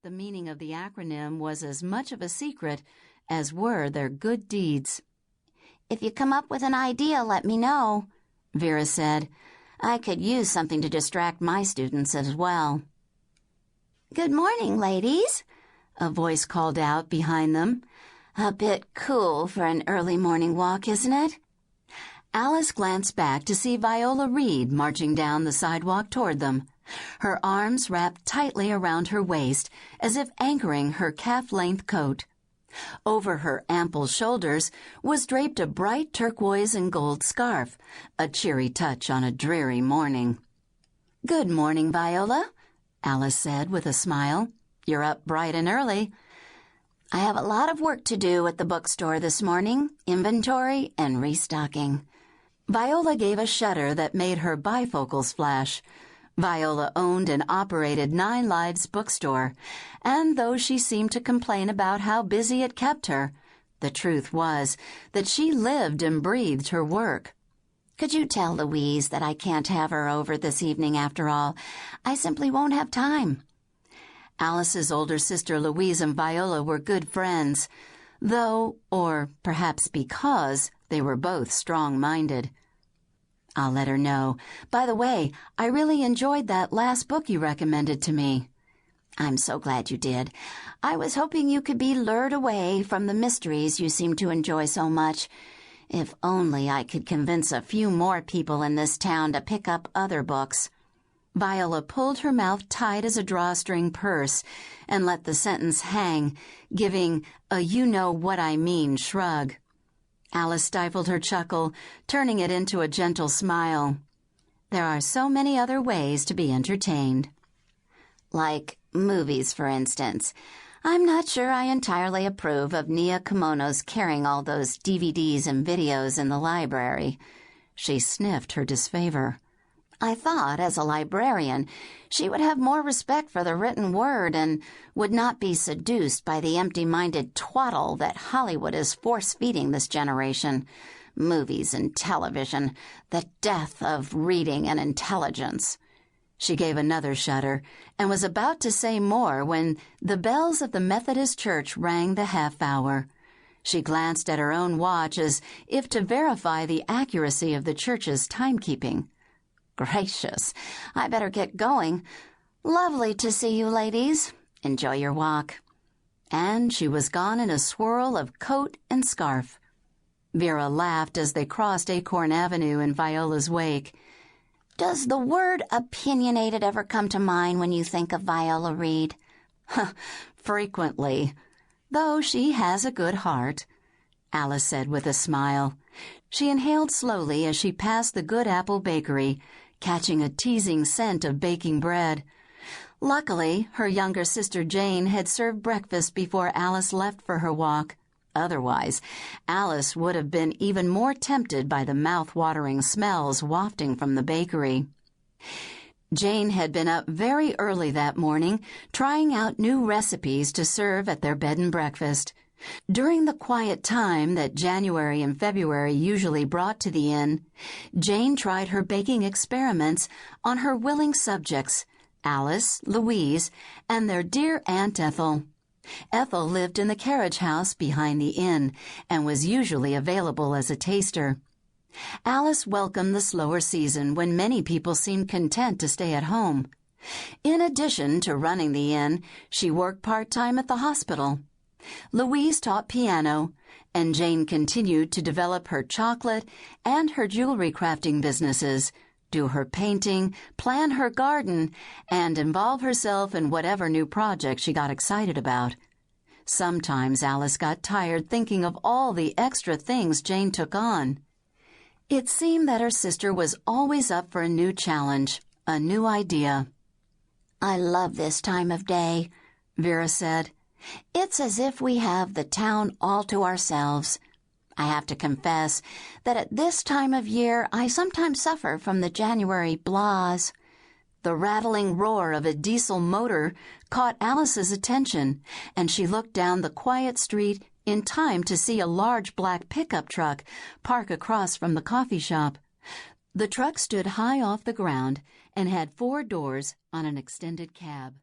The meaning of the acronym was as much of a secret as were their good deeds. "If you come up with an idea, let me know," Vera said. "I could use something to distract my students as well." "Good morning, ladies," a voice called out behind them. "A bit cool for an early morning walk, isn't it?" Alice glanced back to see Viola Reed marching down the sidewalk toward them, her arms wrapped tightly around her waist as if anchoring her calf-length coat. Over her ample shoulders was draped a bright turquoise and gold scarf, a cheery touch on a dreary morning. "Good morning, Viola," Alice said with a smile. "You're up bright and early." "I have a lot of work to do at the bookstore this morning, inventory and restocking." Viola gave a shudder that made her bifocals flash. Viola owned and operated 9 Lives bookstore, and though she seemed to complain about how busy it kept her, the truth was that she lived and breathed her work. "Could you tell Louise that I can't have her over this evening after all? I simply won't have time." Alice's older sister Louise and Viola were good friends, though, or perhaps because, they were both strong-minded. "I'll let her know. By the way, I really enjoyed that last book you recommended to me." "I'm so glad you did. I was hoping you could be lured away from the mysteries you seem to enjoy so much. If only I could convince a few more people in this town to pick up other books." Viola pulled her mouth tight as a drawstring purse and let the sentence hang, giving a you-know-what-I-mean shrug. Alice stifled her chuckle, turning it into a gentle smile. There are so many other ways to be entertained. "Like movies, for instance. I'm not sure I entirely approve of Nia Kimono's carrying all those DVDs and videos in the library." She sniffed her disfavor. "I thought, as a librarian, she would have more respect for the written word and would not be seduced by the empty-minded twaddle that Hollywood is force-feeding this generation. Movies and television, the death of reading and intelligence." She gave another shudder and was about to say more when the bells of the Methodist Church rang the half-hour. She glanced at her own watch as if to verify the accuracy of the church's timekeeping. "Gracious, I better get going. Lovely to see you, ladies. Enjoy your walk." And she was gone in a swirl of coat and scarf. Vera laughed as they crossed Acorn Avenue in Viola's wake. "Does the word opinionated ever come to mind when you think of Viola Reed?" "Frequently, though she has a good heart," Alice said with a smile. She inhaled slowly as she passed the Good Apple Bakery, catching a teasing scent of baking bread. Luckily, her younger sister Jane had served breakfast before Alice left for her walk. Otherwise, Alice would have been even more tempted by the mouth-watering smells wafting from the bakery. Jane had been up very early that morning, trying out new recipes to serve at their bed and breakfast. During the quiet time that January and February usually brought to the inn, Jane tried her baking experiments on her willing subjects, Alice, Louise, and their dear Aunt Ethel. Ethel lived in the carriage house behind the inn and was usually available as a taster. Alice welcomed the slower season when many people seemed content to stay at home. In addition to running the inn, she worked part-time at the hospital. Louise taught piano, and Jane continued to develop her chocolate and her jewelry crafting businesses, do her painting, plan her garden, and involve herself in whatever new project she got excited about. Sometimes Alice got tired thinking of all the extra things Jane took on. It seemed that her sister was always up for a new challenge, a new idea. "I love this time of day," Vera said. "It's as if we have the town all to ourselves. I have to confess that at this time of year I sometimes suffer from the January blahs." The rattling roar of a diesel motor caught Alice's attention, and she looked down the quiet street in time to see a large black pickup truck park across from the coffee shop. The truck stood high off the ground and had 4 doors on an extended cab.